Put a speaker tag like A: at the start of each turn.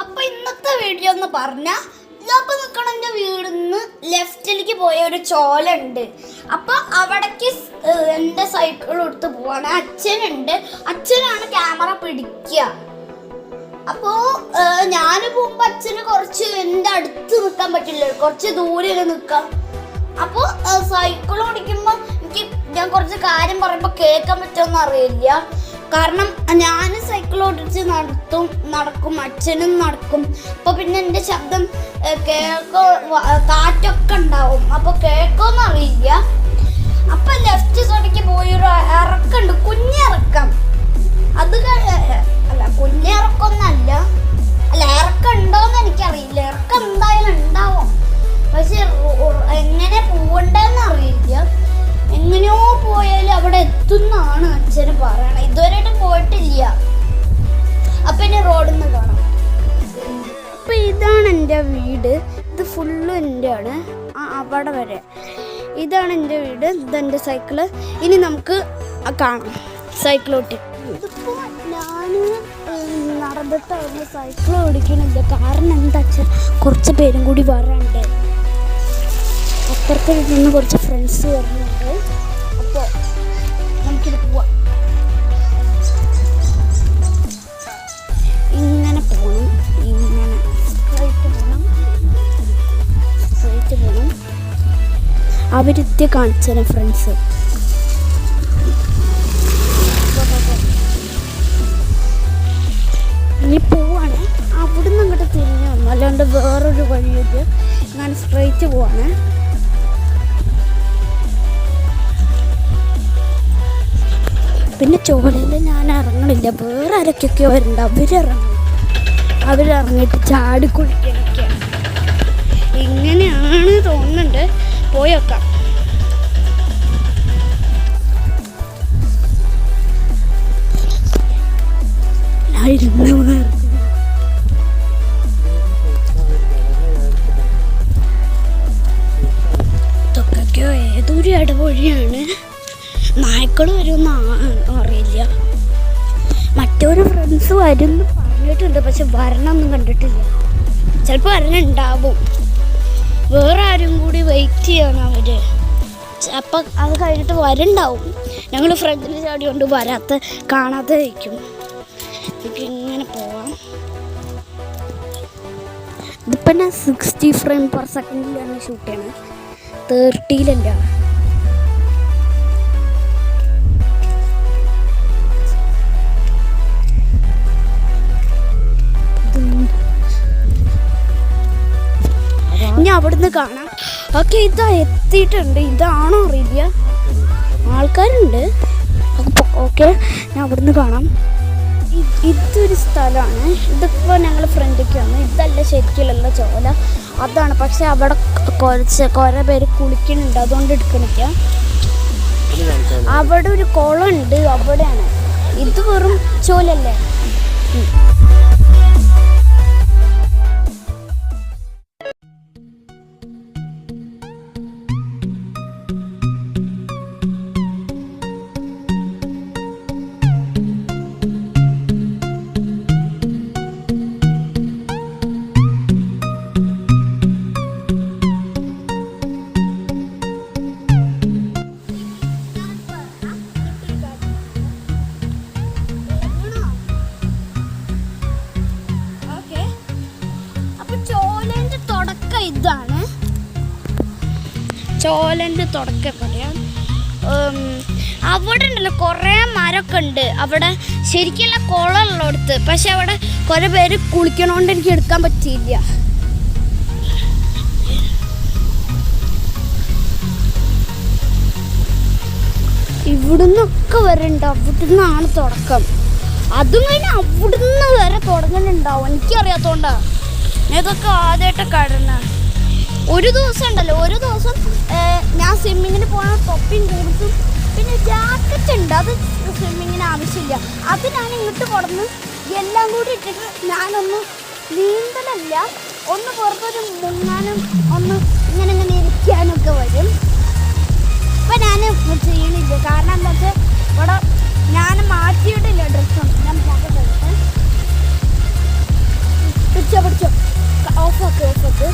A: അപ്പോൾ ഇന്നത്തെ വീഡിയോ എന്ന് പറഞ്ഞാൽ ഇതപ്പോൾ നിൽക്കണം എൻ്റെ വീടിൽ നിന്ന് ലെഫ്റ്റിലേക്ക് പോയ ഒരു ചോല ഉണ്ട്. അപ്പോൾ അവിടേക്ക് എൻ്റെ സൈക്കിൾ എടുത്ത് പോവാണ്. അച്ഛനുണ്ട്, അച്ഛനാണ് ക്യാമറ പിടിക്കുക. അപ്പോൾ ഞാൻ പോകുമ്പോൾ അച്ഛന് കുറച്ച് എൻ്റെ അടുത്ത് നിൽക്കാൻ പറ്റില്ല, കുറച്ച് ദൂരെ നിൽക്കാം. അപ്പോൾ സൈക്കിൾ ഓടിക്കുമ്പോൾ ഞാൻ കുറച്ച് കാര്യം പറയുമ്പോൾ കേൾക്കാൻ പറ്റുമെന്ന് അറിയില്ല. കാരണം ഞാൻ സൈക്കിൾ ഓടിച്ച് നടക്കും, അച്ഛനും നടക്കും. അപ്പോൾ പിന്നെ എൻ്റെ ശബ്ദം കാറ്റൊക്കെ ഉണ്ടാവും, അപ്പോൾ കേൾക്കുമെന്ന് അറിയില്ല. അപ്പം ലെഫ്റ്റ് സൈഡിലേക്ക് പോയൊരു ഇറക്കമുണ്ട്, കുഞ്ഞിറക്കം. അത് അല്ല, കുഞ്ഞിറക്കൊന്നല്ല, അല്ല ഇറക്കം ഉണ്ടോയെന്ന് എനിക്കറിയില്ല. ഇറക്കം എന്തായാലും ഉണ്ടാവും, പക്ഷെ എങ്ങനെ പോകണ്ടെന്ന് അറിയില്ല. എങ്ങനെയോ പോയാലും അവിടെ എത്തുന്നാണ് അച്ഛന് പറയണത്. ഇതുവരെയായിട്ട് പോയിട്ടില്ല. അപ്പം എന്നെ റോഡിൽ നിന്ന് കാണാം. അപ്പം ഇതാണ് എൻ്റെ വീട്, ഇത് ഫുള്ള് എൻ്റെ ആണ്, അവിടെ വരെ. ഇതാണ് എൻ്റെ വീട്, ഇതെൻ്റെ സൈക്കിള്. ഇനി നമുക്ക് കാണാം സൈക്കിളോട്ട്. ഇതിപ്പോൾ ഞാൻ നടന്നിട്ടായിരുന്നു സൈക്കിൾ ഓടിക്കണില്ല. കാരണം എന്താ വെച്ചാൽ കുറച്ച് പേരും കൂടി വരണ്ടേ, അപ്പുറത്ത് നിന്ന് കുറച്ച് ഫ്രണ്ട്സ് വരുന്നുണ്ട്. അപ്പോൾ നമുക്കിത് പോവാം. ഇങ്ങനെ പോകണം, ഇങ്ങനെ സ്ട്രൈറ്റ് പോകണം. അവരെത്തി കാണിച്ചു ഫ്രണ്ട്സ്. ഇനി പോവാണ്, അവിടുന്ന് ഇങ്ങോട്ട് തിരിഞ്ഞു വന്നു, അല്ലാണ്ട് വേറൊരു വഴിയൊക്കെ. ഞാൻ സ്ട്രൈറ്റ് പോവാണ്. പിന്നെ ചോലയിൽ ഞാൻ ഇറങ്ങണില്ല, വേറെ ആരൊക്കെയൊക്കെ വരുന്നുണ്ട്, അവരിറങ്ങിയിട്ട് ചാടിക്കുളിക്കാനൊക്കെയാണ്. ഇങ്ങനെയാണ് തോന്നുന്നുണ്ട്, പോയേക്കാം. ഇതൊക്കെയോ ഏതൊരു ഇടവഴിയാണ്. നായ്ക്കൾ വരുമെന്ന് അറിയില്ല. മറ്റൊരു ഫ്രണ്ട്സ് വരുമെന്ന് പറഞ്ഞിട്ടുണ്ട്, പക്ഷെ വരണമൊന്നും കണ്ടിട്ടില്ല. ചിലപ്പോൾ വരണുണ്ടാവും, വേറെ ആരും കൂടി വെയിറ്റ് ചെയ്യണം അവർ. അപ്പം അത് കഴിഞ്ഞിട്ട് വരുന്നുണ്ടാവും. ഞങ്ങൾ ഫ്രണ്ടിൽ ചാടി കൊണ്ട് കാണാതെ വയ്ക്കും. ഇങ്ങനെ പോവാം. ഇതിപ്പോൾ ഞാൻ 60 ഫ്രെയിം പെർ സെക്കൻഡിലാണ് ഷൂട്ട് ചെയ്യണത്, 30-ലെൻ്റെ ആണ്. ഇനി അവിടുന്ന് കാണാം. ഓക്കെ, ഇതാ എത്തിയിട്ടുണ്ട്. ഇതാണോ അറിയില്ല, ആൾക്കാരുണ്ട്. ഓക്കെ, ഞാൻ അവിടുന്ന് കാണാം. ഇതൊരു സ്ഥലമാണ്. ഇതിപ്പോൾ ഞങ്ങൾ ഫ്രണ്ടിലേക്ക് വന്നു. ഇതല്ല ശരിക്കുള്ള ചോല, അതാണ്. പക്ഷെ അവിടെ കുറേ പേര് കുളിക്കുന്നുണ്ട്, അതുകൊണ്ട് എടുക്കണില്ല. അവിടെ ഒരു കുളം ഉണ്ട്, അവിടെയാണ്. ഇത് വെറും ചോലല്ലേ. ഇതാണ് ചോലൻ്റെ തുടക്കം പറയാം. അവിടെ ഉണ്ടല്ലോ കുറേ മരമൊക്കെ ഉണ്ട്. അവിടെ ശരിക്കുള്ള കുളമുള്ളടത്ത്, പക്ഷെ അവിടെ കുറേ പേര് കുളിക്കണോണ്ട് എനിക്ക് എടുക്കാൻ പറ്റിയില്ല. ഇവിടുന്നൊക്കെ വരുന്നുണ്ട്, അവിടുന്നാണ് തുടക്കം. അതും കഴിഞ്ഞ് അവിടുന്ന് വരെ തുടങ്ങുന്നുണ്ടാവും. എനിക്കറിയാത്തോണ്ടാ ഇതൊക്കെ ആദ്യമായിട്ടൊക്കെ കാണുന്നത്. ഒരു ദിവസം ഉണ്ടല്ലോ, ഒരു ദിവസം ഞാൻ സ്വിമ്മിങ്ങിന് പോകാൻ തൊപ്പിയും കൊടുത്തും പിന്നെ ജാക്കറ്റ് ഉണ്ട്, അത് സ്വിമ്മിങ്ങിന് ആവശ്യമില്ല. അത് ഞാൻ ഇങ്ങോട്ട് കൊടുന്ന് എല്ലാം കൂടി ഇട്ടിട്ട് ഞാനൊന്ന് നീന്തലല്ല, ഒന്ന് പുറത്തൊരു മുങ്ങാനും ഒന്ന് ഇങ്ങനെ ഇരിക്കാനൊക്കെ വരും. അപ്പം ഞാൻ ചെയ്യണില്ല, കാരണം എന്താ വെച്ചാൽ ഇവിടെ ഞാൻ മാറ്റിയിട്ടില്ല ഡ്രസ്സൊന്നും. ഞാൻ പിടിച്ചോ ഓഫാക്ക്